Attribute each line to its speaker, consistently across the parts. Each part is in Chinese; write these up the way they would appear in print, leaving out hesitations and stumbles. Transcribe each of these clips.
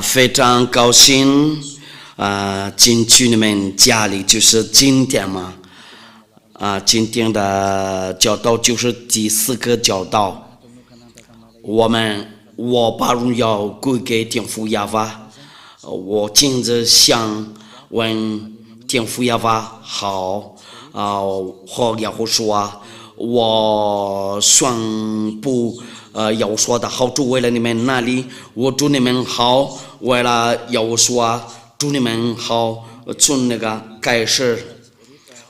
Speaker 1: 非常高兴进去你们家里，就是今天嘛，今天的教导就是第4个教导，我把荣耀归给天父耶和华，我今日想问天父耶和华好，和耶和华说，我宣布耶和华的好处为了你们那里，我祝你们好，为了耶和华祝你们好，从那个开始，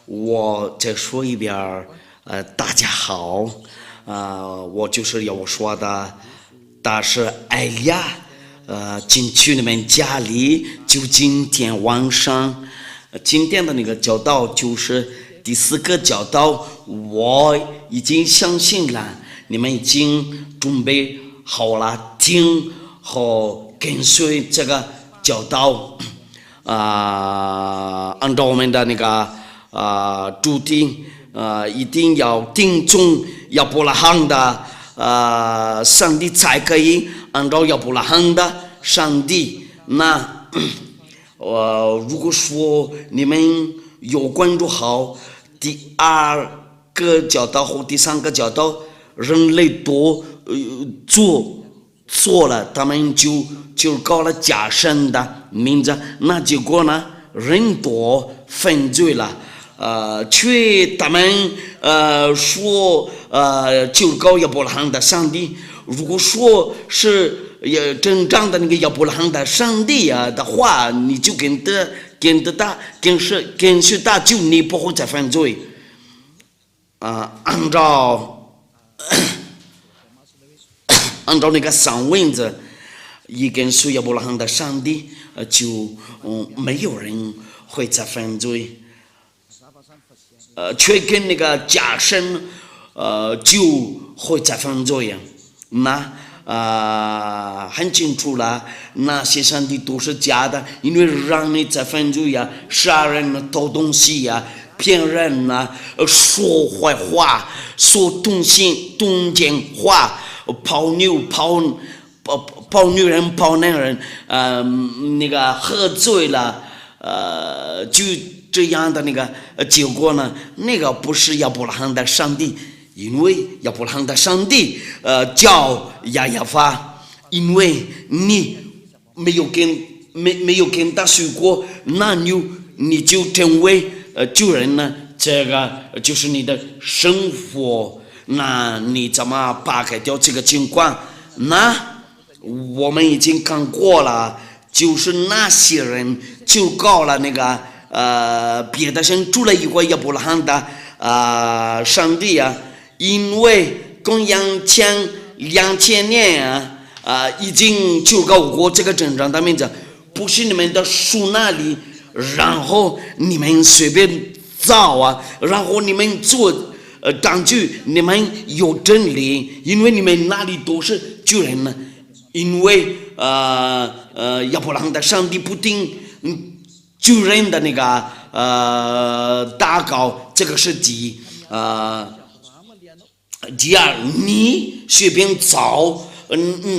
Speaker 1: 我再说一遍，大家好，我就是耶和华的大使艾利亚，进去你们家里，就今天晚上，今天的那个教导就是第4个教导，我已经相信了，你们已经准备好了听和跟随这个教导，按照我们的那个主题，一定要听从亚伯拉罕的上帝才可以按照亚伯拉罕的上帝。那如果说你们有关注好第2个教导或第3个教导，人类都做了，他们就搞了假神的名字，那结果呢，人多犯罪了，却他们说就搞亚伯拉罕的上帝。如果说是真正的那个亚伯拉罕的上帝的话，你就跟随他，就你不会再犯罪。按照那个上文字，一跟随亚伯拉罕的上帝，就没有人会再犯罪。却跟那个假神，就会再犯罪呀。那很清楚了，那些上帝都是假的，因为让你再犯罪呀，杀人、偷东西呀，骗人啊，说坏话，说动奸话，泡女人、泡男人，那个喝醉了，就这样的那个结果呢，那个不是亚伯拉罕的上帝，因为亚伯拉罕的上帝叫亚法，因为你没有跟他说过，那你就成为救人呢，这个就是你的生活，那你怎么扒开掉这个情况？那我们已经看过了，就是那些人就搞了那个别的神，除了一个亚伯拉罕的上帝啊，因为公元前2000年已经就搞过这个真正的名字，不是你们的书那里，然后你们随便找然后你们做证据，你们有真理，因为你们那里都是巨人呢，因为亚伯拉罕的上帝不听巨人的那个祷告，这个是第2，你随便找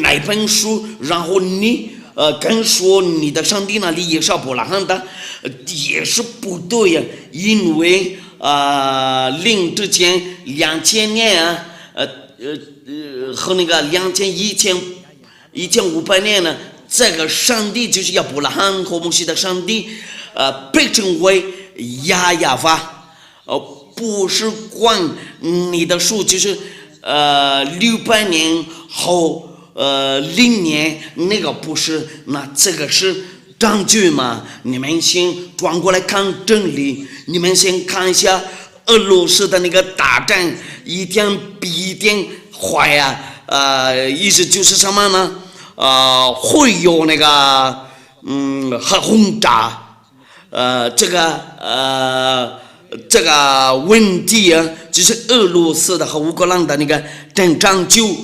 Speaker 1: 哪本书，然后你跟说你的上帝那里也是亚伯拉罕的，也是不对呀，因为灵之前2000年和那个1500年呢，这个上帝就是亚伯拉罕和摩西的上帝，被称为亚法，不是管你的数，就是600年后0年那个不是，那这个是证据嘛？你们先转过来看真理，你们先看一下俄罗斯的那个大战，一天比一天坏意思就是什么呢？会有那个核轰炸，这个问题就是俄罗斯的和乌克兰的那个战争就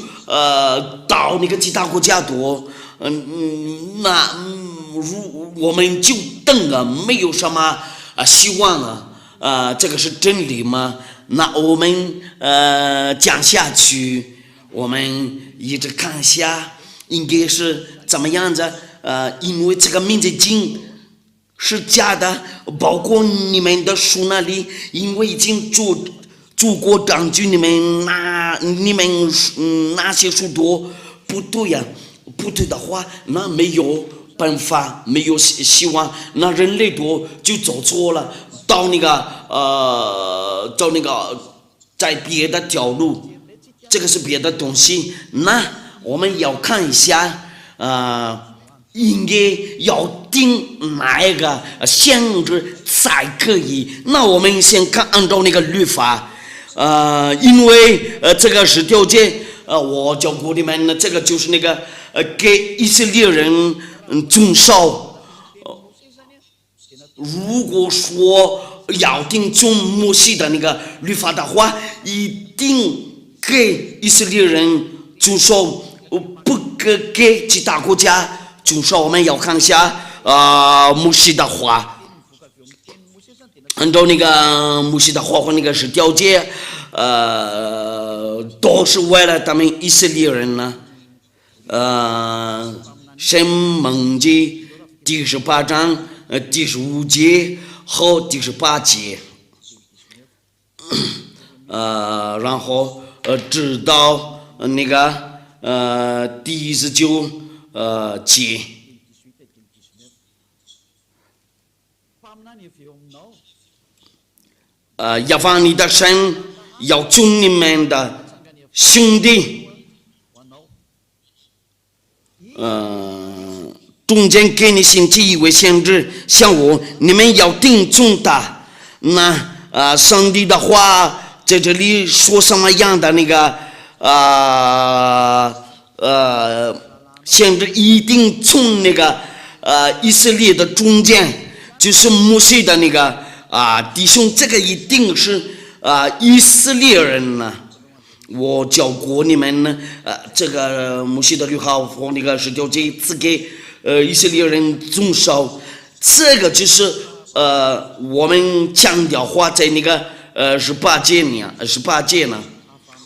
Speaker 1: 到那个其他国家多，那我们就等没有什么希望这个是真理吗？那我们讲下去，我们一直看下，应该是怎么样子？因为这个民族经是假的，包括你们的书那里，因为已经祖国证据你们那些书多不对呀、不对的话，那没有办法，没有希望，那人类多就走错了，到那个在别的条路，这个是别的东西，那我们要看一下，应该要定哪一个限制才可以？那我们先看按照那个律法，因为这个10条诫，我教过你们呢，这个就是那个给以色列人遵守。如果说要定遵摩西的那个律法的话，一定给以色列人遵守，不给其他国家遵守。我们要看一下摩西的话，按照那个摩西的话和那个10条诫，都是为了他们以色列人呢。申命记第18章第15节和第18节，然后直到那个第19节。要放你的神，要尊你们的兄弟。中间给你兴起一位先知，像我，你们要听从他。那上帝的话在这里说什么样的那个先知一定从那个以色列的中间，就是摩西的那个弟兄，这个一定是以色列人呢。我教过你们呢，这个摩西的律法和那个10条诫只给以色列人遵守，这个就是我们强调话在那个18节呢，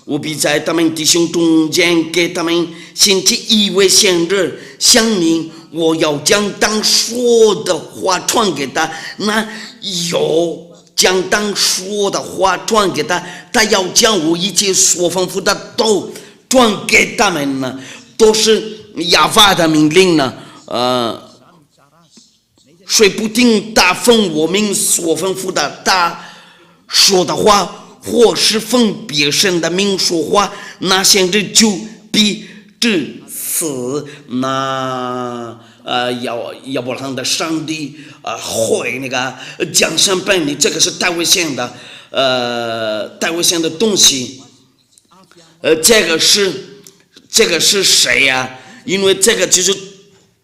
Speaker 1: 我必在他们弟兄中间给他们兴起一位先知，像你，我要将当说的话传给他，那有将当说的话传给他，他要将我一切所吩咐的都传给他们呢，都是亚法的命令呢。谁不听他奉我们所吩咐的他说的话，或是奉别神的名说话，那先知就必致死。那亚伯拉罕的上帝会那个降生本领，这个是大卫县的东西。这个是谁呀？因为这个就是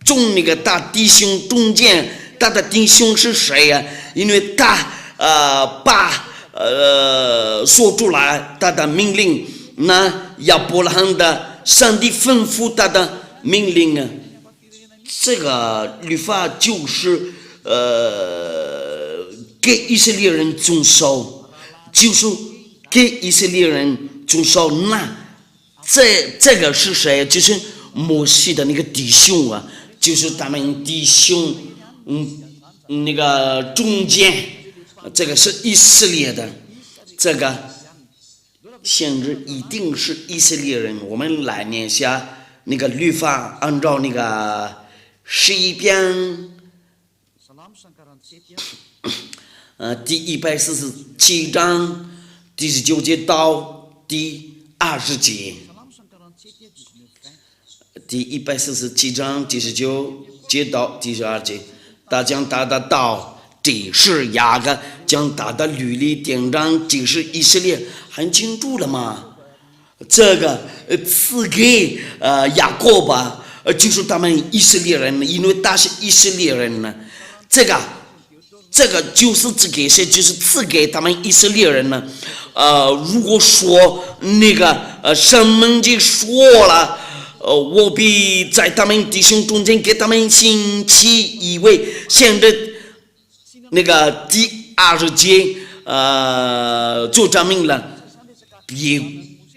Speaker 1: 中那个大弟兄中间，他的弟兄是谁呀？因为他把说出来他的命令，那亚伯拉罕的上帝吩咐他的命令啊，这个律法就是给以色列人遵守，就是给以色列人遵守。那这个是谁？就是摩西的那个弟兄啊，就是他们弟兄那个中间，这个是以色列的，这个先知一定是以色列人。我们来念下那个律法，按照那个诗篇第147章第19节到第20节，第147章第19节到第12节，他将他的道指示雅各，将他的律例典章指示以色列，很清楚了吗？这个赐给雅各吧，就是他们以色列人，因为他是以色列人呢。这个就是赐给谁？就是赐给他们以色列人呢。如果说那个申命记说了，我必在他们弟兄中间给他们兴起一位先知，那个第20节就证明了别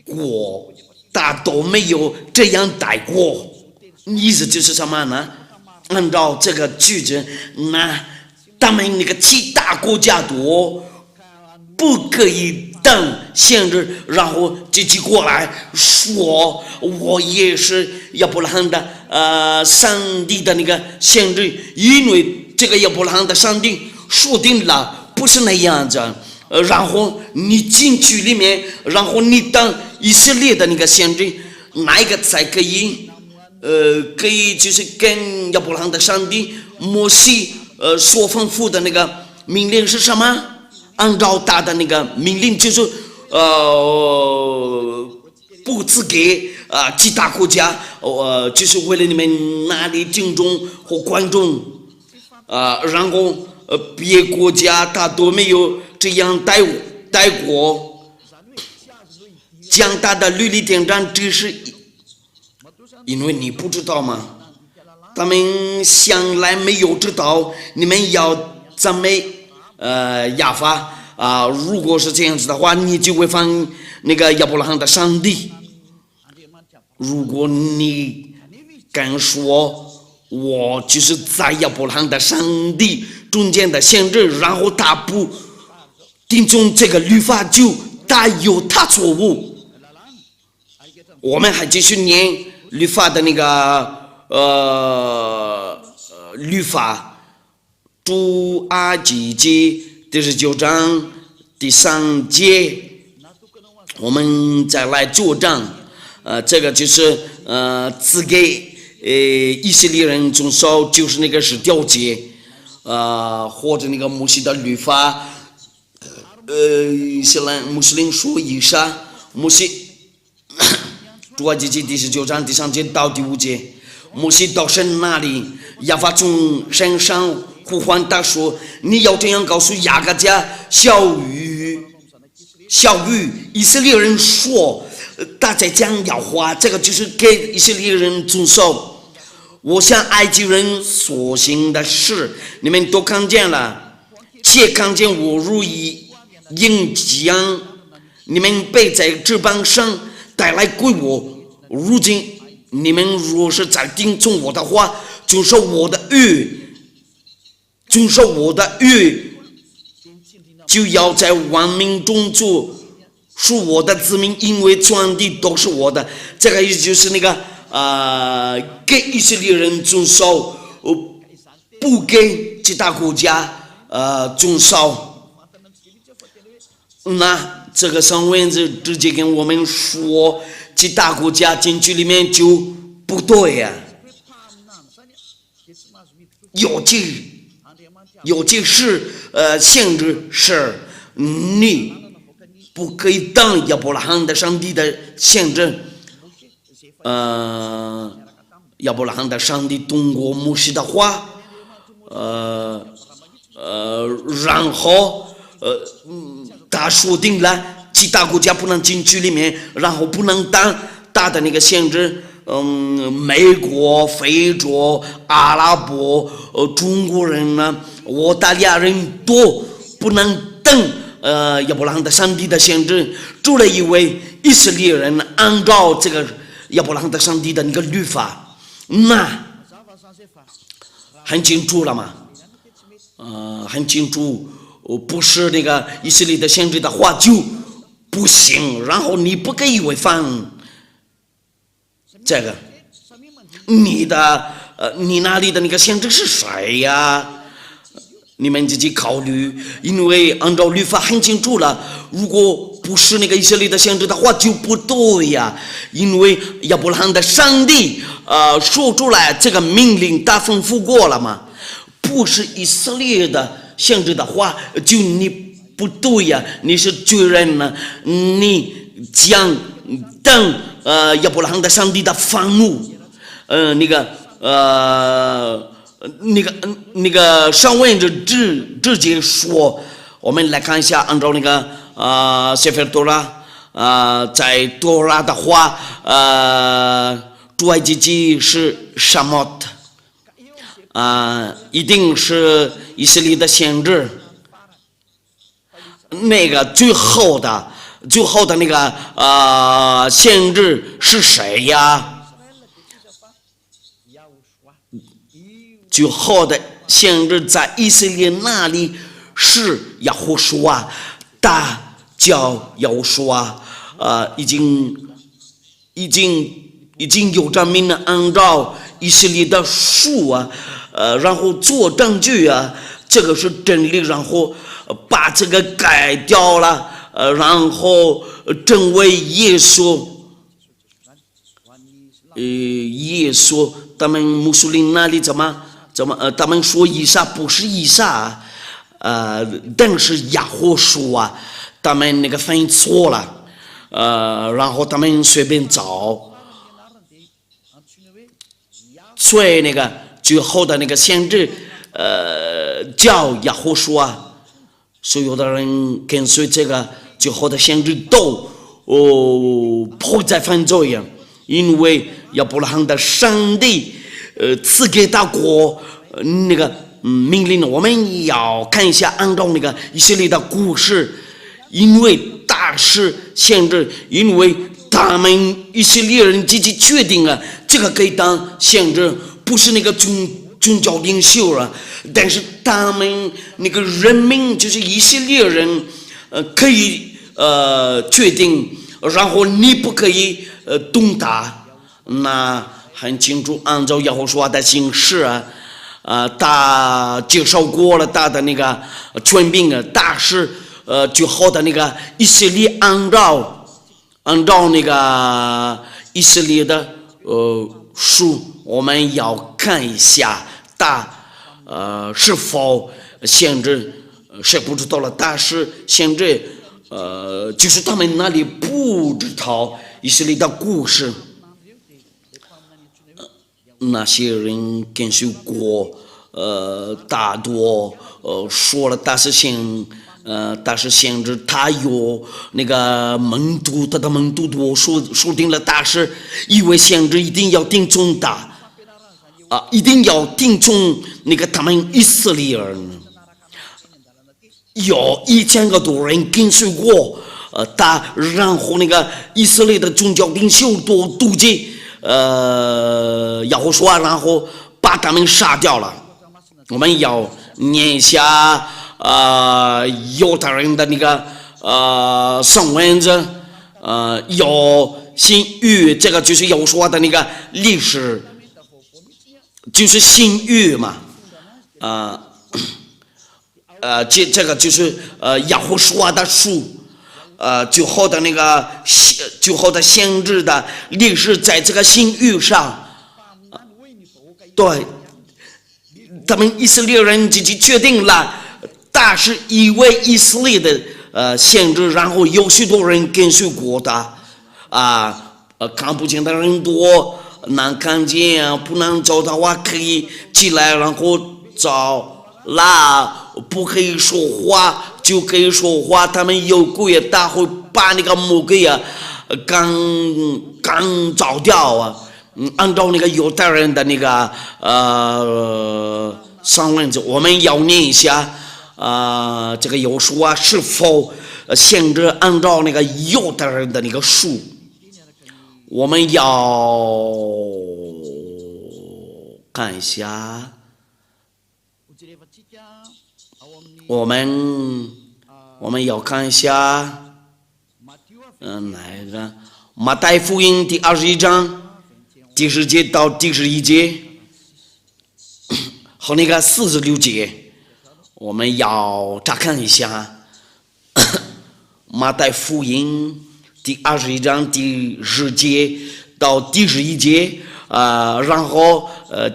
Speaker 1: 国他都没有这样待过。意思就是什么呢？按照这个句子，那他们那个其他国家都不可以等限制，然后自己过来说我也是亚伯拉罕的上帝的那个限制，因为这个亚伯拉罕的上帝说定了不是那样子。然后你进去里面，然后你当以色列的那个先知，哪一个才可以可以就是跟亚伯拉罕的上帝摩西所吩咐的那个命令是什么？按照他的那个命令就是不赐给其他国家就是为了你们那里敬重和观众然后别国家他都没有这样待过，将他的律例典章只是因为你不知道吗？他们向来没有知道你们要赞美亚法如果是这样子的话，你就违反那个亚伯拉罕的上帝。如果你敢说我就是在亚伯拉罕的上帝中间的限制，然后他不听从这个律法，就他有他错误。我们还继续念律法的那个律法，出埃及记第19章第3节，我们再来作证。这个就是赐给以色列人遵守，就是那个10条诫或者那个摩西的律法。伊斯兰穆斯林说以上，摩西出埃及记第19章第3节到第5节，摩西到神那里，亚法从山上呼唤他说：“你要这样告诉雅各家小雨以色列人说，大家将要话，这个就是给以色列人遵守。我向埃及人所行的事，你们都看见了，且看见我如鹰将你们背在翅膀上带来归我。如今你们若是再听从我的话，遵守我的约，就要在万民中做属我的子民，因为全地都是我的。这个意思就是那个给以色列人遵守，不给其他国家遵守。那这个上文字直接跟我们说，其他国家进去里面就不对呀。有些是限制是你不可以当亚伯拉罕的上帝的限制。亚伯拉罕的上帝通过摩西的话，然后他说定了其他国家不能进去里面，然后不能当大的那个限制。美国、非洲、阿拉伯、中国人呢，澳大利亚人都不能等亚伯拉罕的上帝的限制，除了一位以色列人按照这个亚伯拉罕的上帝的那个律法，那很清楚了嘛？很清楚，不是那个以色列的限制的话就不行，然后你不可以违反这个。你那里的那个限制是谁呀？你们自己考虑，因为按照律法很清楚了，如果不是那个以色列的限制的话就不对呀。因为亚伯拉罕的上帝说出来这个命令他吩咐过了嘛，不是以色列的限制的话就你不对呀，你是罪人呢，你将等亚伯拉罕的上帝的愤怒。那个上文就直接说，我们来看一下，按照那个谢菲尔多拉在多拉的话，出埃及记是什么一定是以色列的先知。那个最后的那个先知是谁呀？最后的先知在以色列那里是耶和华，大叫耶和华，已经有证明了，按照以色列的书然后做证据这个是真理，然后把这个改掉了，然后成为耶稣。耶稣，他们穆斯林那里怎么，他们说以撒不是以撒，但是雅各说他们那个翻译错了，然后他们随便找，所以那个最后的那个先知，叫雅各说所有的人跟随这个最后的先知都不再犯罪呀。因为亚伯拉罕的上帝赐给他国那个命令，我们要看一下，按照那个以色列的故事，因为大事先知，因为他们以色列人自己决定这个可以当先知，不是那个宗教领袖但是他们那个人民就是以色列人可以决定，然后你不可以动他，那很清楚，按照耶和华的形式他接受过了他的那个权柄大事最后的那个以色列按照那个以色列的书，我们要看一下他是否限制，谁不知道了，但是限制就是他们那里不知道以色列的故事，那些人跟随过大多说了他是先知，他有那个门徒，他的门徒多说定了大事，以为先知一定要听从他一定要听从那个他们以色列人，有1000个多人跟随过他，然后那个以色列的宗教领袖都妒忌耶和华，然后把他们杀掉了。我们要念一下犹太人的那个圣文字，有新约，这个就是耶和华的那个历史，就是新约嘛，这个就是耶和华的书，最后的那个最后的先知的历史，在这个新约上，对，他们以色列人自己决定了，他是一位以色列的先知，然后有许多人跟随过他，看不见的人多，能看见不能找的话可以起来，然后找啦，不可以说话就可以说话，他们有鬼他会把那个魔鬼刚找掉按照那个犹太人的那个上文字，我们要念一下这个有书是否限制按照那个犹太人的那个书，我们要看一下，我们要看一下哪一个？马太福音第21章第10节到第11节和那个46节，我们要查看一下。马太福音第21章第10节到第11节然后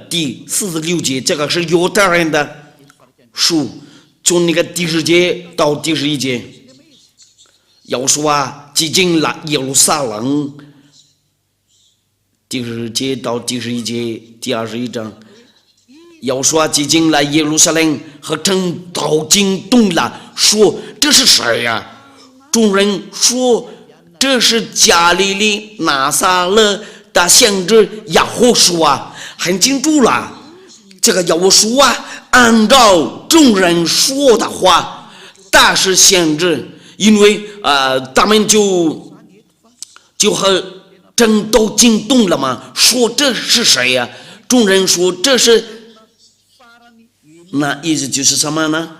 Speaker 1: 第46节，这个是犹太人的书，从那个第10节到第11节，要说挤进了耶路撒冷，第10节到第11节，第21章，要说挤进了耶路撒冷和城都惊动了，说这是谁呀？众人说这是加利利拿撒勒的先知耶和华，很清楚了，这个耶和华按照众人说的话，他是先知，因为他们就和人都惊动了嘛，说这是谁呀？众人说这是那意思就是什么呢？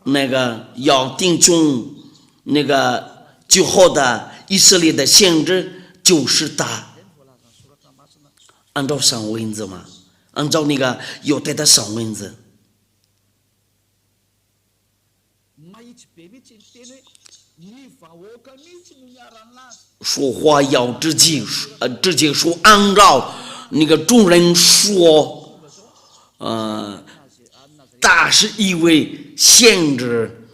Speaker 1: 那个要定中那个最后的以色列的先知就是他，按照上文字嘛，按照那个犹太的上文字。说话要直接说，按照那个众人说，他是一位先知，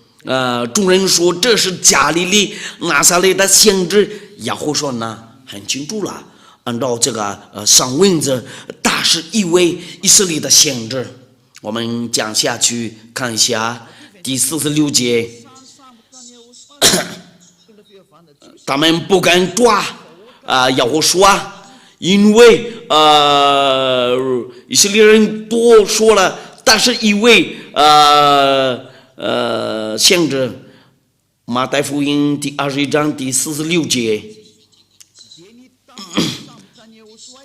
Speaker 1: 众人说这是加利利拿撒勒的先知，耶和华说呢很清楚了，按照这个上文字，他是一位以色列的先知。我们讲下去看一下第46节。他们不敢抓耶和华，因为以色列人都说了，他是一位先知。马太福音第21章第46节，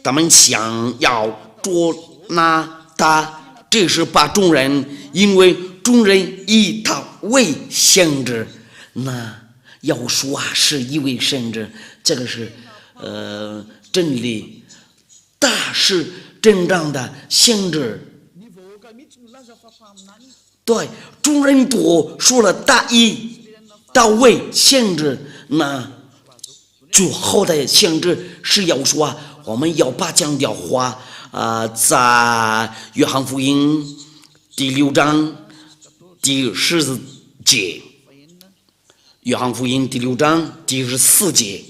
Speaker 1: 他们想要捉拿他，这是把众人，因为众人以他为先知，那耶和华是一位先知，这个是真理，他是真正的先知。对，众人都说了他为先知，那最后的先知是耶和华。我们要把这样的话在约翰福音第6章第14节，约翰福音第6章第14节，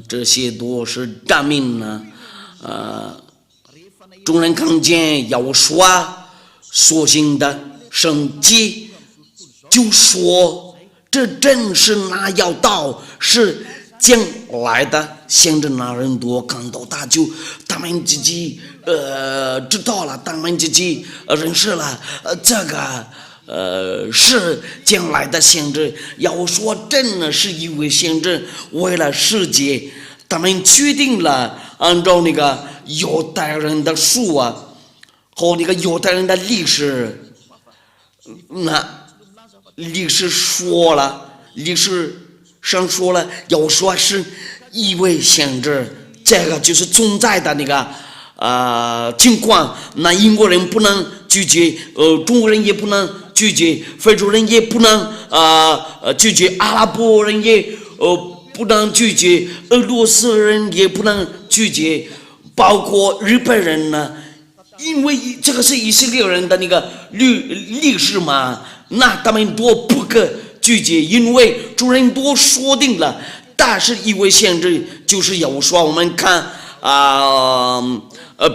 Speaker 1: 这些都是证明呢，众人看见耶和华所行的神迹，就说这真是那要到是将来的先知。那人多看到他就他们自己知道了，他们自己认识了这个是将来的先知。要说真的是一位先知，为了世界，他们决定了按照那个犹太人的书和那个犹太人的历史，那历史说了，历史上说了，要说是一位先知，这个就是存在的那个情况。那英国人不能拒绝，中国人也不能拒绝，非洲人也不能拒绝，阿拉伯人也不能拒绝，俄罗斯人也不能拒绝，包括日本人呢，因为这个是以色列人的那个历史嘛，那他们都不可拒绝，因为众人都说定了，但是一位先知就是耶和华。我们看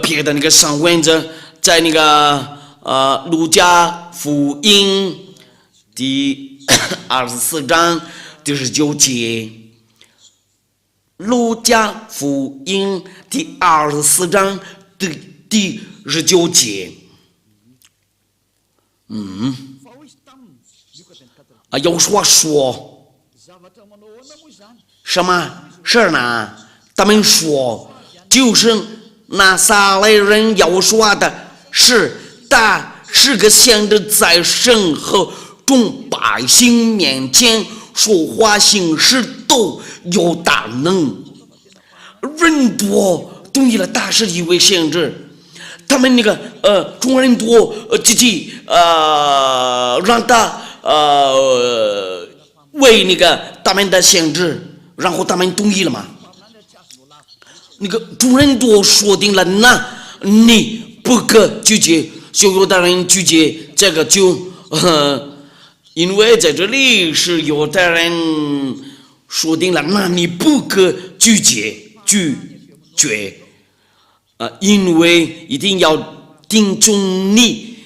Speaker 1: 别的那个上文字，在那个路加福音第24章第19节，路加福音第24章第19节，耶和华说什么事呢？他们说就是拿撒勒人耶和华的是，他是个先知，在神和众百姓面前说话行事都有大能。人多同意了，他是一位先知，他们那个众人多自己让他为那个他们的先知，然后他们同意了嘛？那个众人都说定了，那你不可拒绝，所有的人拒绝这个就因为在这里是犹太人说定了，那你不可拒绝因为一定要听从你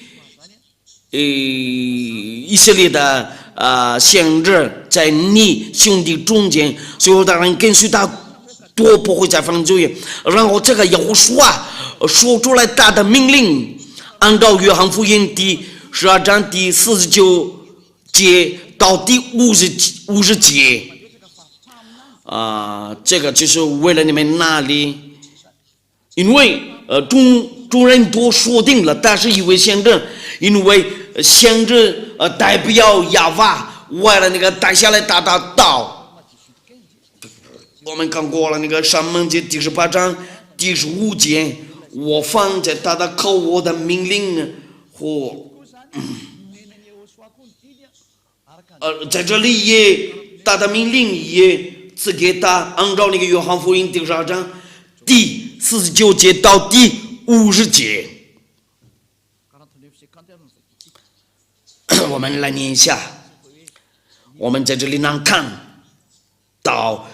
Speaker 1: 以色列的先知，在你兄弟中间，所有的人跟随他都不会再犯罪。然后这个耶和华说出来他的命令，按照约翰福音第12章第49节到第50节这个就是为了你们那里因为众人都说定了，但是以为先知，因为先知代表亚法，为了那个带下来大道。我们看过了那个上门记第18章第15节，我放在他的口，我的命令和在这里也他的命令也赐给他，按照那个约翰福音第12章第49节到第50节，我们来念一下。我们在这里能看到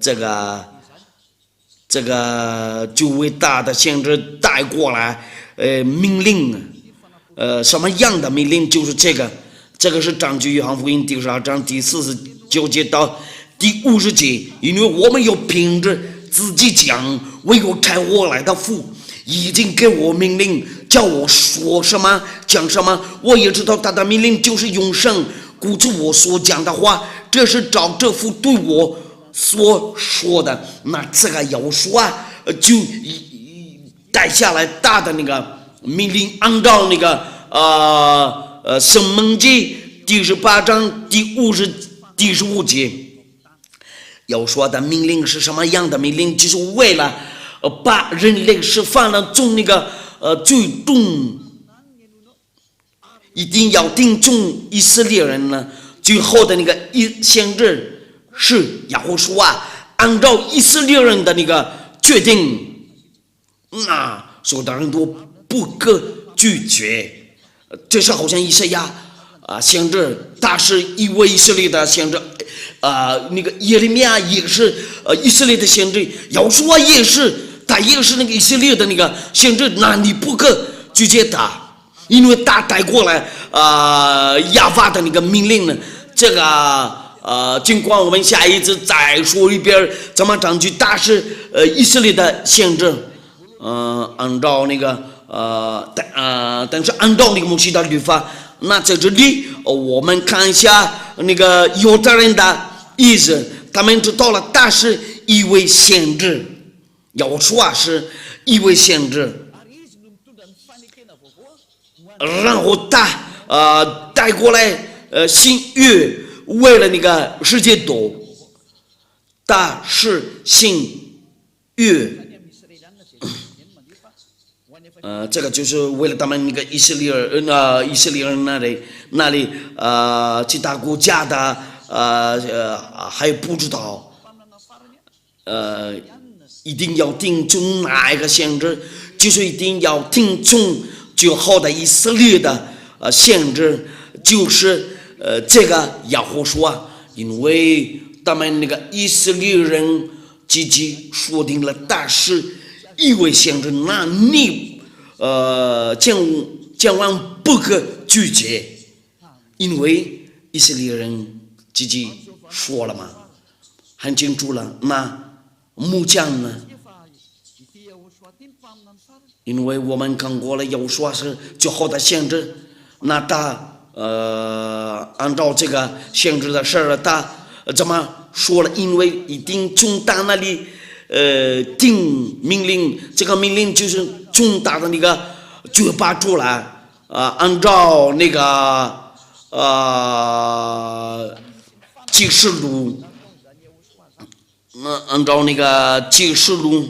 Speaker 1: 这个就伟大的先知带过来命令，什么样的命令？就是这个是根据约翰福音第12章第49节到第50节，因为我们要凭着自己讲，唯有差我来的父已经给我命令，叫我说什么讲什么，我也知道他的命令就是永生，故此我所讲的话，这是照这父对我所说的。那这个要说就带下来大的那个命令，按照那个申命记第18章第15节，要说的命令是什么样的命令？就是为了把人类释放了从那个最终一定要定中以色列人呢，最后的那个先知是亚胡书按照以色列人的那个决定，那所有的人都不可拒绝。这是好像以赛亚先知，他是一位以色列的先知，那个耶利米亚也是以色列的先知，亚书也是，他也是那个以色列的那个先知，那你不可拒绝他，因为他带过来亚法的那个命令呢。这个尽管我们下一次再说一遍怎么证据，他是以色列的先知，按照那个但是按照那个摩西的律法。那在这里我们看一下那个犹太人的意思，他们知道了他是一位先知，要说是一位先知，然后他带过来新约，为了那个世界多，他是新约，这个就是为了他们那个以色列人那里其他国家的还不知道，一定要听从哪一个先知，就是一定要听从最后的以色列的先知，就是这个亚胡书因为他们那个以色列人自己说定了，但是一位先知，那你千万不可拒绝，因为以色列人自己说了嘛，很清楚了。那木匠呢？因为我们看过了，有说是最后的先知，那他按照这个先知的事儿，他怎么说了？因为一定从他那里定命令，这个命令就是从他的那个嘴巴出来按照那个启示录，按照那个启示录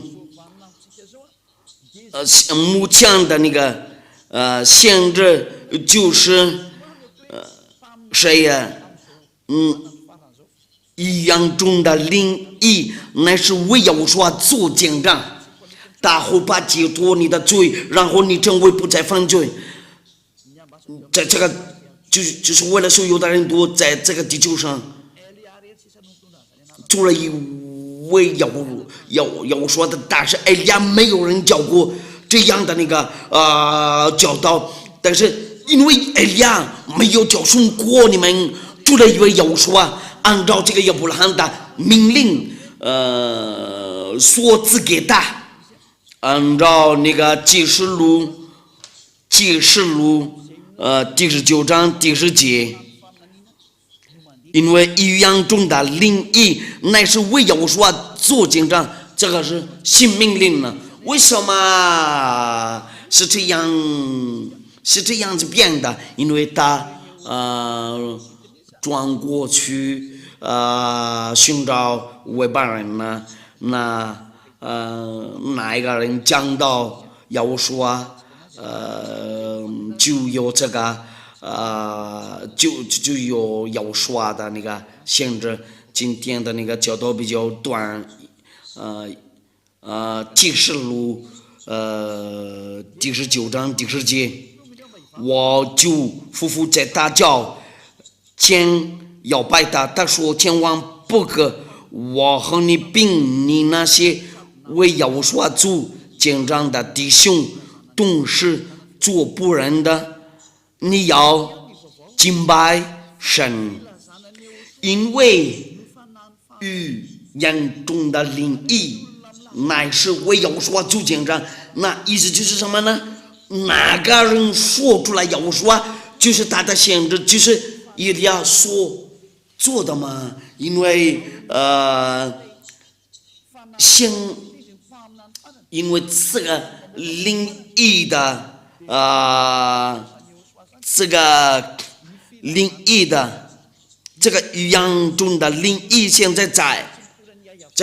Speaker 1: 木匠的那个先知就是谁呀？一样中的灵异，乃是为要说做见证，他会把解脱你的罪，然后你成为不再犯罪。在这个就是为了所有的人都在这个地球上做了一位要说的，但是哎呀，没有人教过这样的那个教导，但是因为哎呀没有教训过你们，做了一位要说按照这个亚伯拉罕的命令所赐给他，按照那个启示录第19章第10节，因为一样中的灵异乃是为要说做见证，这个是新命令呢？为什么是这样子变的？因为他转过去寻找外邦人呢，哪一个人讲到要说就有这个就有要说的那个限制。今天的那个教导比较短，启示录第19章第10节，我就夫妇在大叫前要拜他，他说千万不可，我和你并你那些为要说主见证的弟兄都是做不仁的，你要敬拜神，因为语言中的灵意乃是为要说主见证。那意思就是什么呢？哪个人说出来要说，就是他的限制，就是一定要说做的嘛。因为因为这个灵意的这个语言中的灵意现在在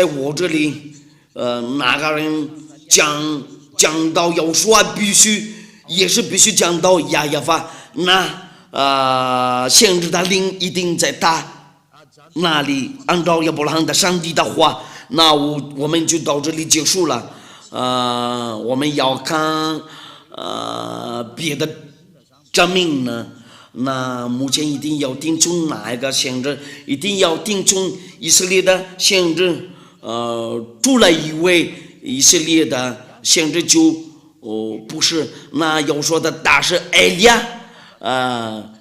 Speaker 1: 我这里，哪个人讲到要说必须讲到亚亚法，那限制的灵一定在他那里。按照亚伯拉罕的上帝的话，那我们就到这里结束了。我们要看别的证明呢。那目前一定要定从哪一个限制？一定要定从以色列的限制。出来一位以色列的限制就不是。那要说的大是埃利亚，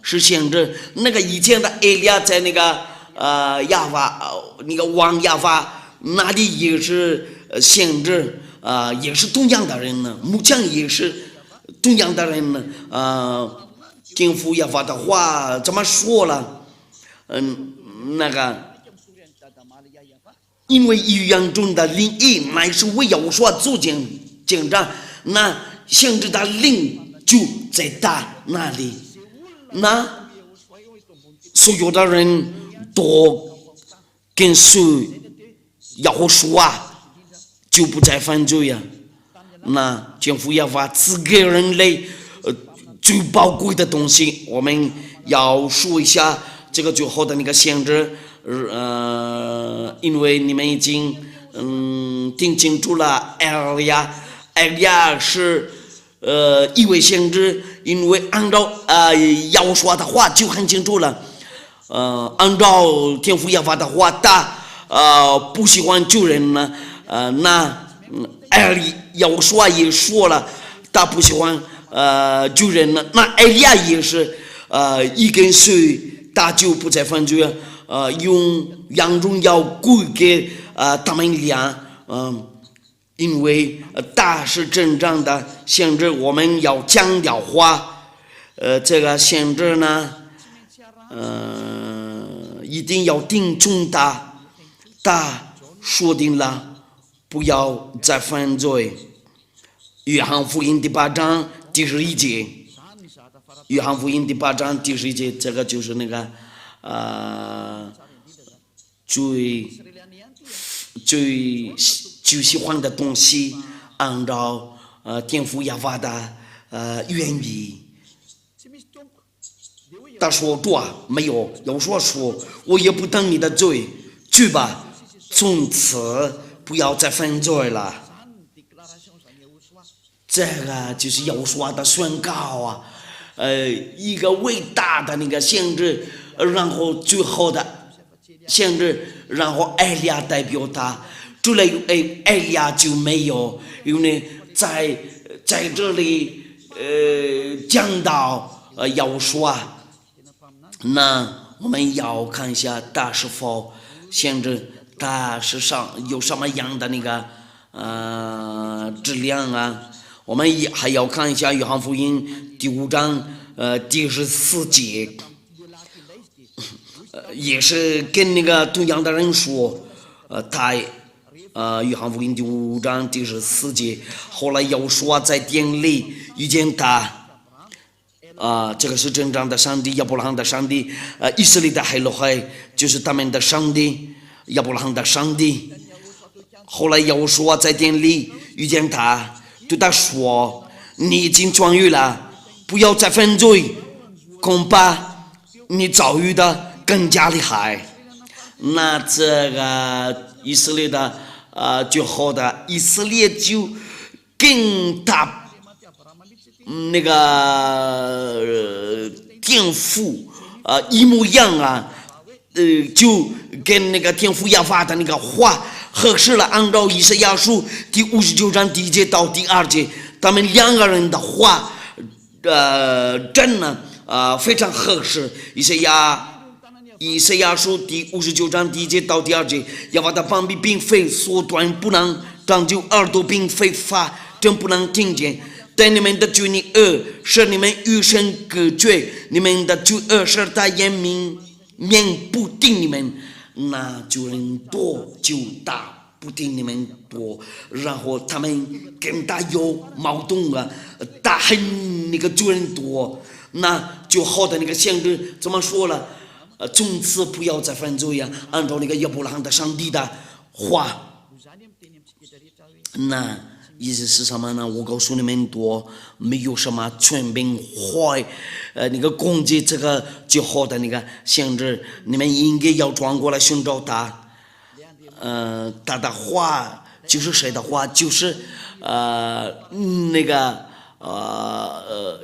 Speaker 1: 是限制。那个以前的埃利亚在那个亚法那个王亚法那里也是限制，也是同样的人呢。目前也是同样的人呢。天父亚法的话怎么说了？那个，因为语言中的灵意乃是为要说主见证，那限制的灵就在他那里。那所有的人都跟随要说就不再犯罪呀。那天父亚法赐给人类最宝贵的东西，我们要说一下这个最后的那个限制。因为你们已经听清楚了，埃利亚是一位先知，因为按照要说的话就很清楚了。按照天父亚法的话，他不喜欢救人呢。那埃利要说也说了，他不喜欢救人呢。那埃利亚也是一跟随，他就不再犯罪了。用让荣耀归给他们俩。因为他是真正的限制，我们要强调话，这个限制呢，一定要听从他说定了，不要再犯罪。约翰福音第8章第11节，约翰福音第8章第11节，这个就是那个最喜欢的东西，按照天父亚法的原意。他说主没有要说我也不等你的罪，去吧，从此不要再犯罪了。这个就是要说的宣告一个伟大的那个限制，然后最后的限制，然后埃利亚代表他，除了埃利亚就没有，因为在这里讲到要说，那我们要看一下他是否限制，他是有什么样的那个质量啊。我们还要看一下约翰福音第5章第14节，也是跟那个同样的人说，他约翰福音第5章第14节，后来耶和华在殿里遇见他，这个是真正的上帝，亚伯拉罕的上帝，以色列的海洛海就是他们的上帝，亚伯拉罕的上帝。后来耶和华在殿里遇见他，对他说：“你已经痊愈了，不要再犯罪，恐怕你遭遇的更加厉害。”那这个以色列的最后的以色列就跟他那个天父一模一样啊，就跟那个天父亚法的那个话合适了。按照以赛亚书第59章第1节到第2节，他们两个人的话真的非常合适。以赛亚书第59章第1节到第2节，亚法的膀臂并非缩短不能长久，耳朵并非发真不能听见。但你们的罪孽使你们与神隔绝，你们的罪使他面不听你们，那就人多就大不听你们多，然后他们跟他有矛盾他恨那个罪人多，那就好的那个先知怎么说了？从此不要再犯罪按照那个亚伯拉罕的上帝的话。那意思是什么呢？我告诉你们多，没有什么权柄坏那个攻击这个最好的那个先知，你们应该要转过来寻找他。他的话就是谁的话？就是那个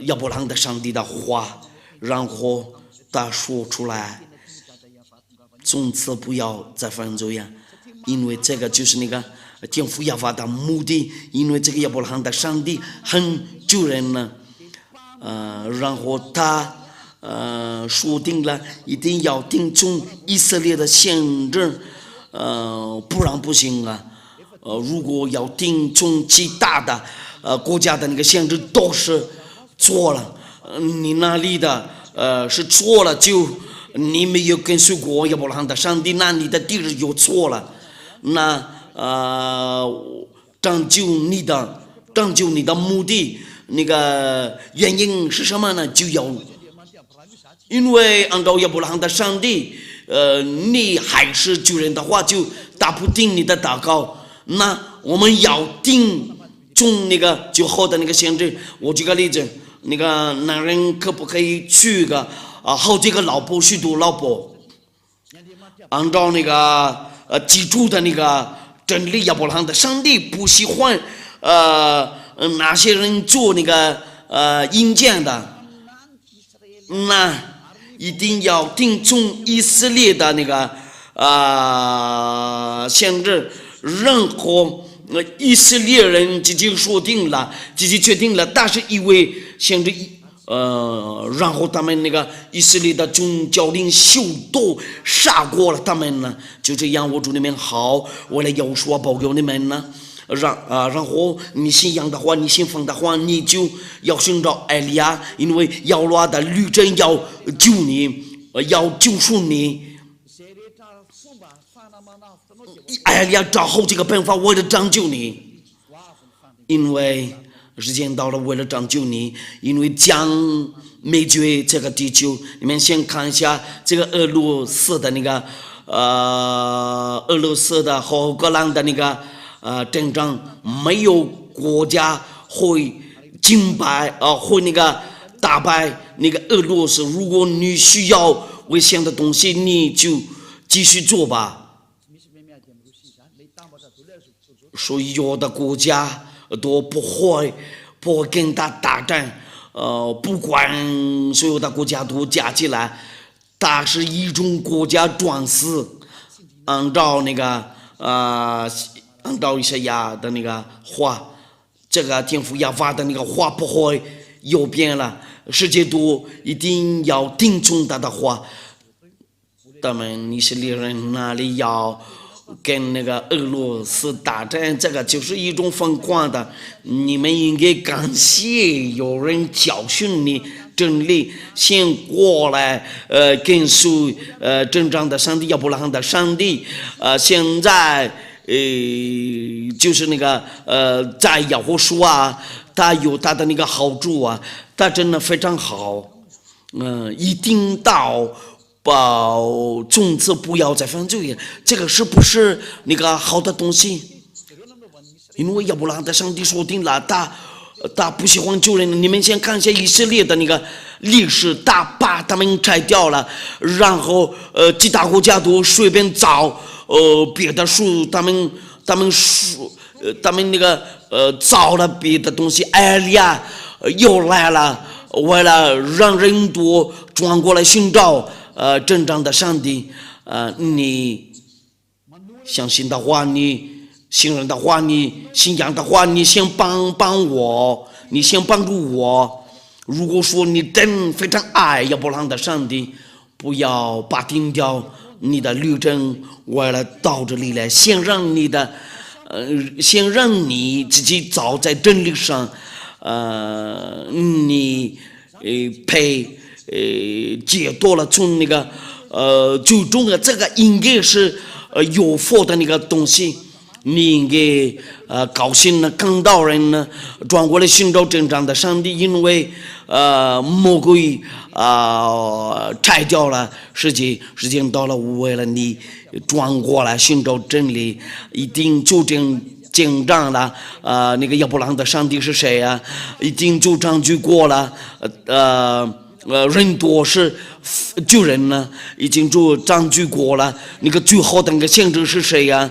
Speaker 1: 亚伯拉罕的上帝的话，然后他说出来，从此不要再犯罪因为这个就是那个天父亚法的目的，因为这个亚伯拉罕的上帝很救人呢，然后他说定了一定要听从以色列的先知，不然不行如果要听从其他的国家的那个先知都是错了，你那里的是错了，就你没有跟随过亚伯拉罕的上帝，那你的地址就错了。那拯救你的目的，那个原因是什么呢？就要因为按照亚伯拉罕的上帝，你还是救人的话，就打不定你的祷告。那我们要听从那个最好的那个先知。我举个例子，那个男人可不可以娶个好几个老婆，许多老婆？按照那个基础的那个真理，亚伯拉罕的上帝不喜欢那些人做那个阴间的，那一定要听从以色列的那个先知。任何以色列人自己说定了，自己决定了，但是因为先知然后他们那个以色列的宗教领袖都杀过了他们呢，就这样。我祝你们好，我来要说保佑你们呢。然后你信仰的话，你信奉的话，你就要寻找艾利亚，因为亚罗拉的律政要救你，要救赎你。艾利亚找好这个办法，为了拯救你，因为时间到了，为了拯救你，因为将灭绝这个地球。你们先看一下这个俄罗斯的那个俄罗斯的和乌克兰的那个战争，没有国家会击败会那个打败那个俄罗斯。如果你需要危险的东西，你就继续做吧。所以有的国家都不会跟他打战，不管所有的国家都加起来，他是一种国家专司。按照那个按照以赛亚的那个话，这个天父亚法的那个话不会有变了，世界都一定要听从他的话。他们以色列人那里要跟那个俄罗斯打战，这个就是一种疯狂的。你们应该感谢有人教训你真理，先过来跟随真正的上帝，亚伯拉罕的上帝。现在就是那个在耶和华啊，它有它的那个好处啊，它真的非常好。一定到从此不要再犯罪，这个是不是那个好的东西？因为亚伯拉罕的上帝说定了，他不喜欢救人。你们先看一下以色列的那个历史，他把他们拆掉了，然后其他国家都随便找别的树，他们那个找了别的东西。埃利亚又来了，为了让人多转过来寻找真正的上帝。你相信的话，你信任的话，你信仰的话，你先帮我，你先帮助我。如果说你真非常爱亚伯拉罕的上帝，不要把停掉你的旅程，为了到这里来，先让你自己走在真理上，你解脱了从那个最终的这个应该是有福的那个东西。你应该高兴呢，看到人呢转过来寻找真正的上帝，因为魔鬼拆掉了时间到了，为了你转过来寻找真理，一定就紧张了。那个亚伯拉罕的上帝是谁啊？已经就占据过了。人多是救人呢，已经就占据过了。那个最好的那个先知是谁呀？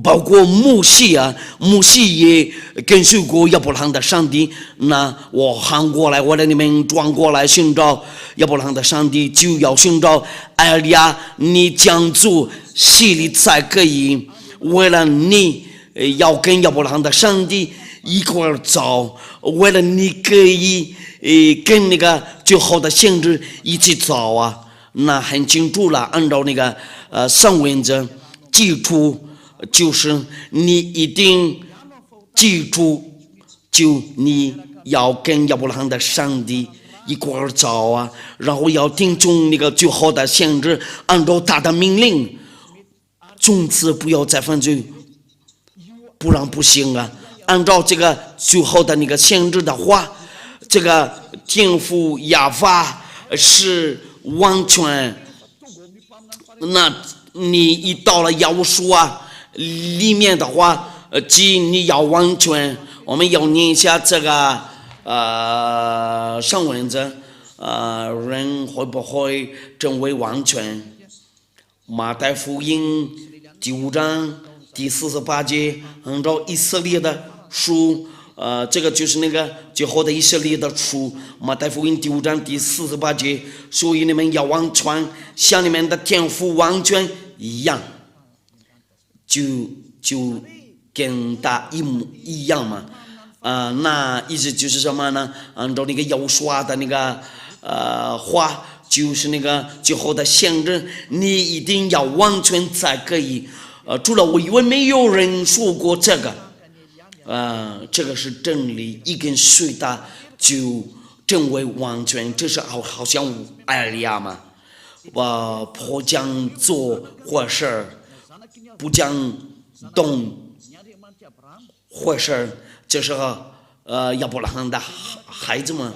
Speaker 1: 包括摩西啊，摩西也跟随过亚伯拉罕的上帝。那我喊过来，我让你们转过来寻找亚伯拉罕的上帝，就要寻找埃利亚。你将做洗礼才可以。为了你要跟亚伯拉罕的上帝一块儿走，为了你可以跟那个最好的先知一起走啊，那很清楚了。按照那个上文则基础就是你一定记住，就你要跟亚伯拉罕的上帝一块儿走啊，然后要听从那个最好的先知，按照他的命令，从此不要再犯罪，不然不行啊。按照这个最好的那个先知的话，这个天父亚法是完全。那你一到了耶书啊里面的话，即你要完全，我们要念一下这个上文字，人会不会成为完全？马太福音第5章第48节，按照以色列的书，这个就是那个最后的以色列的书，马太福音第5章第48节，所以你们要完全像你们的天父完全一样，就跟他一模一样嘛。那意思就是什么呢？按照那个耶稣的那个话，就是那个最后的先知，你一定要完全才可以。除了我以为没有人说过这个。这个是真理，一根水的就成为完全，这是好像埃利亚嘛。不讲做坏事，不讲动坏事，这是亚伯拉罕的孩子们。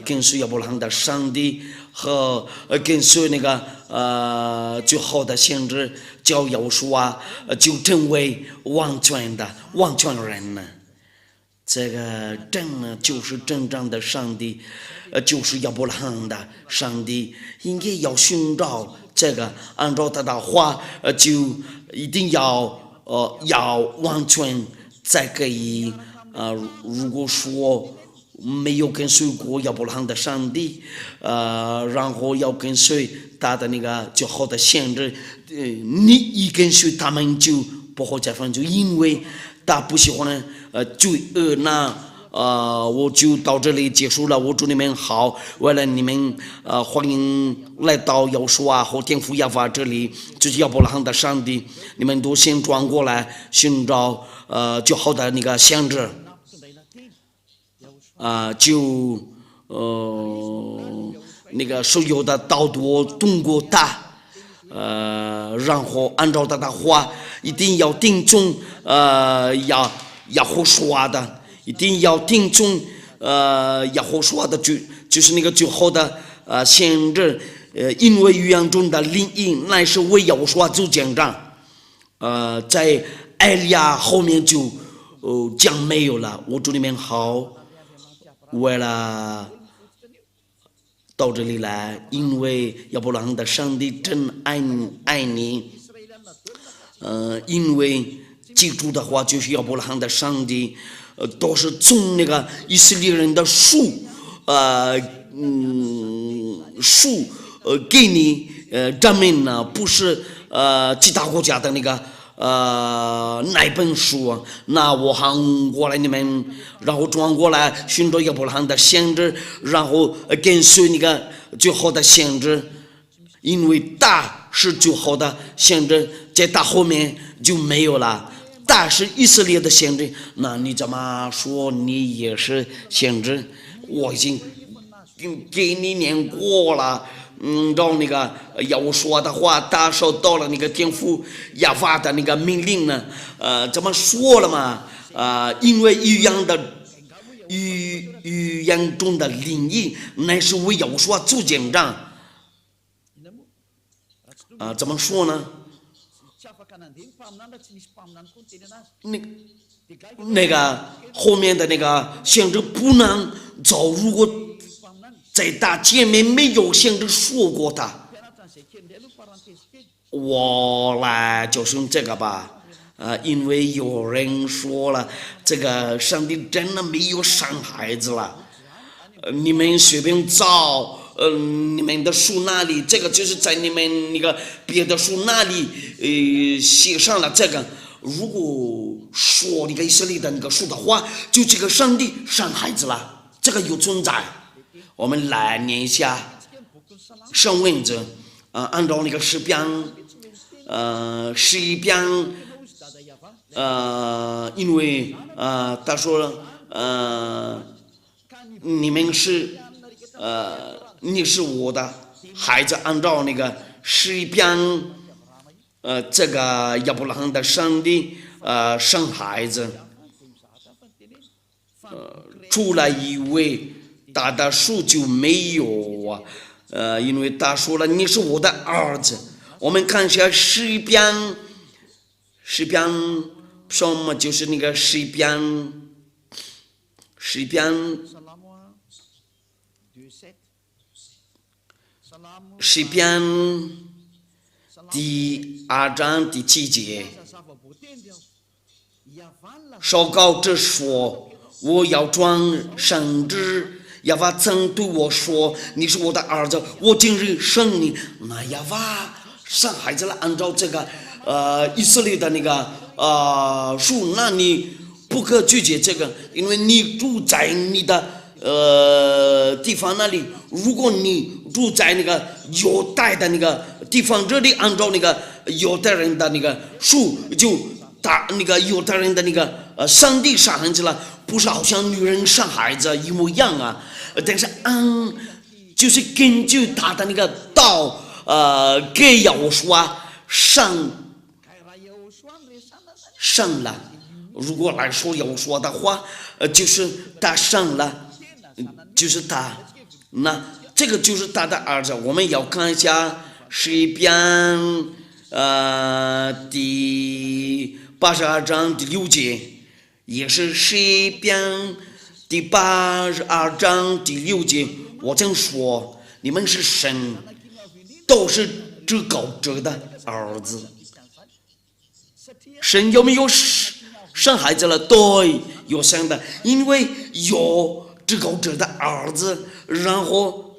Speaker 1: 跟随亚伯拉罕的上帝和跟随那个最好的先知叫耶稣就成为完全人呢。这个真呢就是真正的上帝，就是亚伯拉罕的上帝，应该要寻找这个，按照他的话，就一定要完全才可以。如果说没有跟随过亚伯拉罕的上帝，然后要跟随他的那个最好的先知，你一跟随他们就不会再犯罪，因为他不喜欢罪恶。那我就到这里结束了。我祝你们好，为了你们欢迎来到耶稣和天父亚法这里，就是亚伯拉罕的上帝，你们都先转过来寻找最好的那个先知。那个所有的道路通过他，然后按照他的话，一定要听从亚胡说的，一定要听从亚胡说的就是那个最后的先知，因为预言中的灵印乃是为亚胡说做见证，在艾利亚后面就讲没有了。我祝你们好，为了到这里来，因为亚伯拉罕的上帝真爱你，因为记住的话就是亚伯拉罕的上帝，都是从那个以色列人的树给你证明呢，不是其他国家的那个哪本书，那我喊过来你们，然后转过来寻找亚伯拉罕的先知，然后跟随那个最后的先知，因为大是最后的先知，在大后面就没有了。大是以色列的先知，那你怎么说你也是先知？我已经给你念过了。让那个要我说的话，他受到了那个天父亚法的那个命令呢，怎么说了嘛？因为预言中的灵意，乃是为要我说做见证。怎么说呢？那个后面的那个先知不能走，如果在他前面没有先知说过他，我来就是用这个吧。因为有人说了，这个上帝真的没有生孩子了。你们随便找，你们的书那里，这个就是在你们那个别的书那里，写上了这个。如果说那个以色列的那个书的话，就这个上帝生孩子了，这个有存在。我们来念一下圣文字，按照那个诗篇，11篇，因为他说你们是你是我的孩子，按照那个11篇，这个亚伯拉罕的上帝生孩子，出来一位。他的数就没有啊，因为他说了你是我的儿子。我们看一下诗篇什么就是那个诗篇第2章第7节，祷告者说，我要装圣旨。亚法曾对我说：“你是我的儿子，我今日生你。”那亚法生孩子了，按照这个以色列的那个书，那你不可拒绝这个，因为你住在你的地方那里。如果你住在那个犹太的那个地方，这里按照那个犹太人的那个书，就打那个犹太人的那个上帝生孩子了，不是好像女人生孩子一模一样啊。但是就是根据他的那个道，给亚说上了。如果来说亚说的话，就是他上了，就是他，那这个就是他的儿子。我们要看一下诗篇第82章第6节，也是诗篇第82章第6节，我曾说你们是神，都是至高者的儿子。神有没有生孩子了？对，有生的，因为有至高者的儿子。然后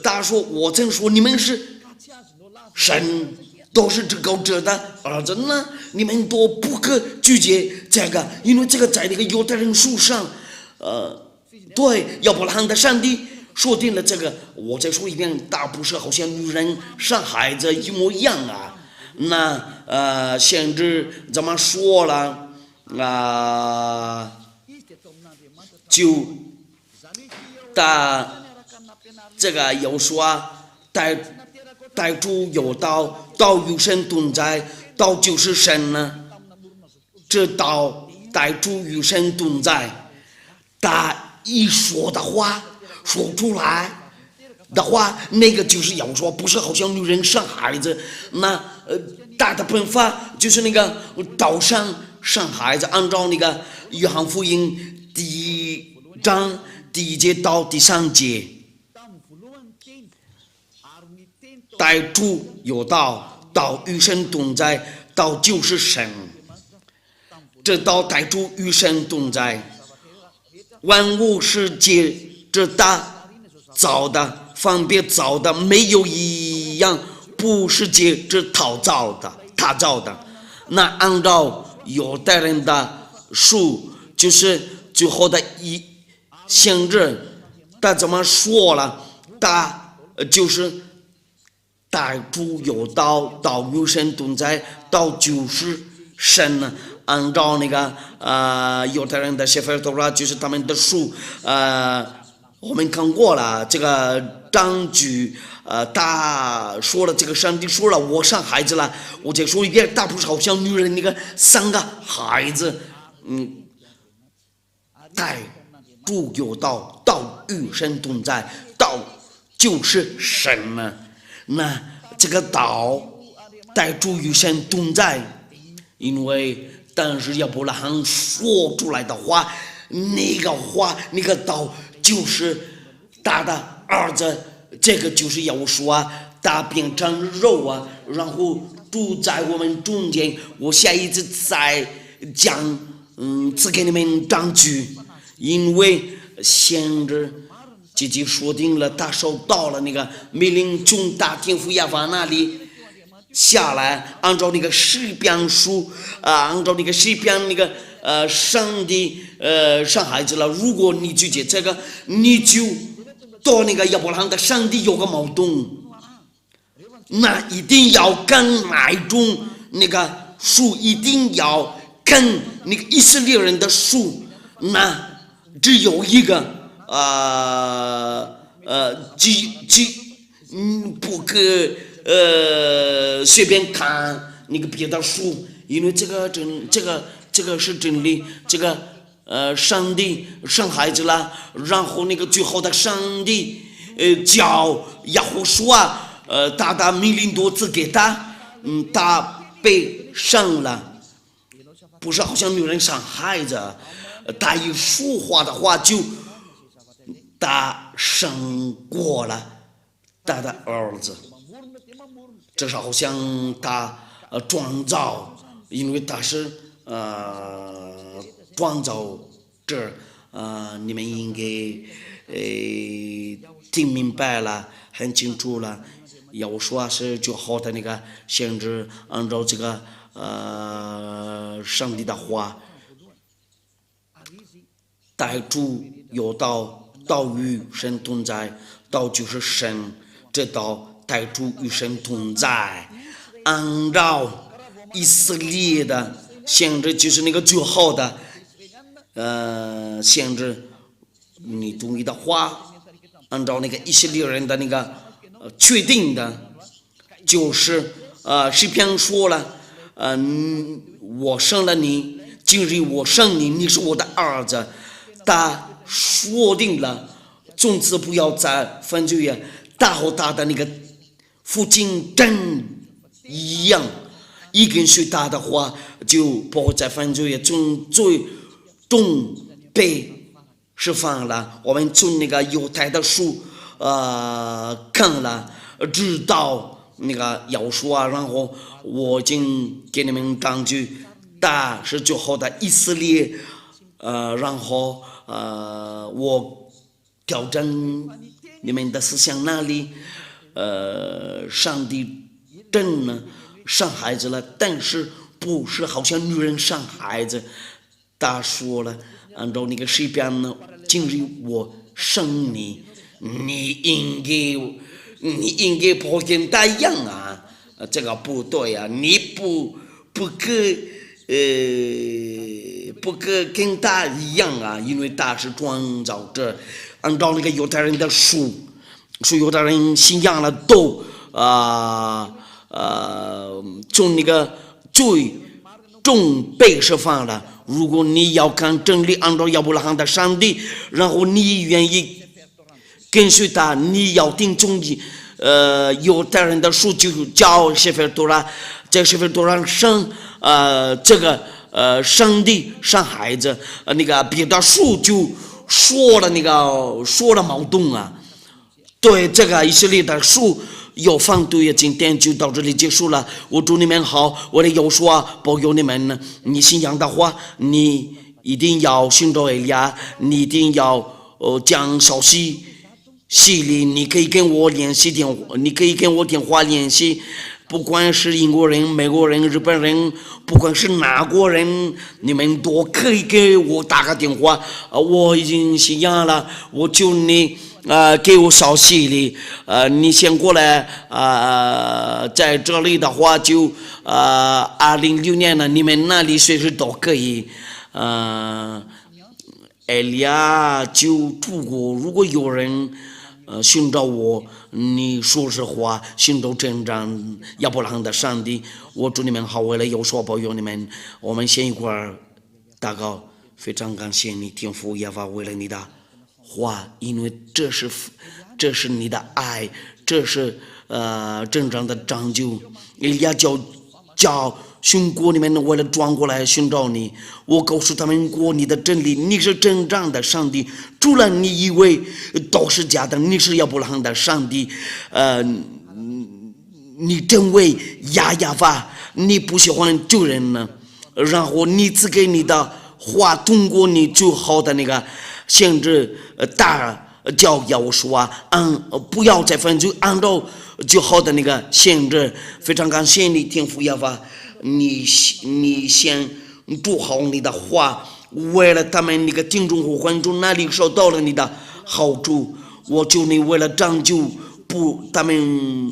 Speaker 1: 他说我曾说你们是神，都是至高者的儿子呢，你们都不可拒绝这个，因为这个在那个犹太人书上。对，亚伯拉罕的上帝说定了这个。我再说一遍，他不是好像女人生孩子一模一样啊。那先知怎么说了就他这个有说带主有道，道与神同在，道就是神呢。这道带主与神同在，他一说的话说出来的话，那个就是要说，不是好像女人生孩子，那大的办法就是那个岛上生孩子，按照那个约翰福音第1章第1节到第3节，带主有道，道与神同在，道就是神。这道带主与神同在，万物是借着他造的，分别造的，没有一样不是借着他造的。那按照犹太人的书，就是最后的一先知，他怎么说了？他就是带主有道，道与神同在，道就是神呢。按照那个犹太人的写法都是就是他们的书，我们看过了这个章句，他说了这个上帝说了我生孩子了，我再说一遍，他不是好像女人那个3个孩子，带主有道，道与神同在，道就是神呢。那这个道带主与神同在，因为但是亚伯拉罕说出来的话，那个话那个道就是他的儿子，这个就是要说他变成肉然后住在我们中间。我下一次再讲只给你们章句，因为先知自己说定了，他收到了那个命令，从大天父亚法那里下来，按照那个诗篇书按照那个诗篇那个上帝生孩子了。如果你拒绝这个，你就到那个亚伯拉罕的上帝有个矛盾，那一定要跟哪一种那个书，一定要跟那个以色列人的书，那只有一个不可随便看那个别的书，因为这个是真理。这个上帝生孩子了，然后那个最后的上帝叫亚胡书他的命令多次给他，他被生了，不是好像女人生孩子，他一说话的话就他生过了他的儿子。这是好像他创造，因为他是创造者，你们应该听明白了，很清楚了。要说是最好的那个先知，按照这个上帝的话，带主有道，道与神同在，道就是神，这道带主与神同在。按照以色列的先知，就是那个最好的先知，你同意的话，按照那个以色列人的那个确定的，就是诗篇说了，我生了你，今日我生你，你是我的儿子。他说定了，从此不要再犯罪他和他的那个父亲真一样，一跟随他的话就不会再犯罪，从最终被释放了。我们从那个犹太的书看了，知道那个要说然后我已经给你们讲句，他是最后的以色列，然后我调整你们的思想那里，上帝真的生孩子了，但是不是好像女人生孩子。他说了，按照那个诗篇呢，今日我生你，你应该不跟他一样这个不对你不可跟他一样因为他是创造者。按照那个犹太人的书犹太人信仰了从那个最终被释放了。如果你要看真理，按照亚伯拉罕的上帝，然后你愿意跟随他，你要听从犹太人的书就叫谢菲多拉，在谢菲多拉生这个上帝生孩子，那个别的书就说了矛盾啊。对这个以色列的书有反对，今天就到这里结束了。我祝你们好，我的有说保佑你们。你信仰的话，你一定要寻找以利亚，你一定要讲消息系列，你可以跟我联系你可以跟我电话联系。不管是英国人、美国人、日本人，不管是哪国人，你们都可以给我打个电话。我已经信仰了，我求你给我消息里，你先过来在这里的话就2006年了，你们那里随时都可以。艾利亚就出国，如果有人寻找我，你说实话，寻找真正亚伯拉罕的上帝。我祝你们好，为了有所保佑你们，我们先一块儿祷告。非常感谢你，天父耶和华，为了你的话，因为这是你的爱，这是真正的拯救。以利亚叫寻过你们，为了转过来寻找你。我告诉他们过你的真理，你是真正的上帝，除了你以为都是假的。你是亚伯拉罕的上帝，你真为亚法，你不喜欢救人呢。然后你只给你的话，通过你最好的那个限制大教要我说不要再犯罪，按照最好的那个限制。非常感谢你，天父亚法。你先做好你的话，为了他们那个听众和观众那里受到了你的好处，我求你为了拯救他们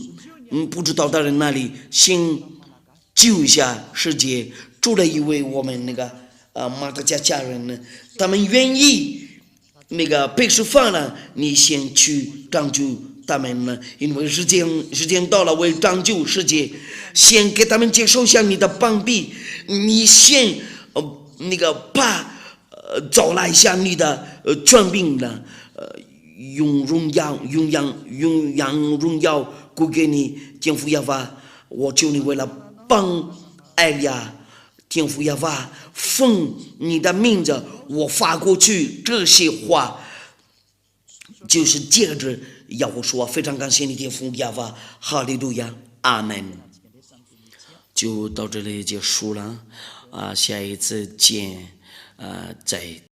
Speaker 1: 不知道的人那里，先救一下世界。除了因为我们那个马达家人呢，他们愿意那个被释放了，你先去拯救他们呢，因为时间到了，为拯救世界，先给他们接受一下你的帮庇。你先那个把找来一下你的权柄呢，用荣耀归给你，天父耶和华。我求你为了帮艾利亚，天父耶和华，奉你的名字，我发过去这些话，就是接着要我说，非常感谢你，天父耶和华，哈利路亚，阿门。就到这里结束了，下一次见，再见。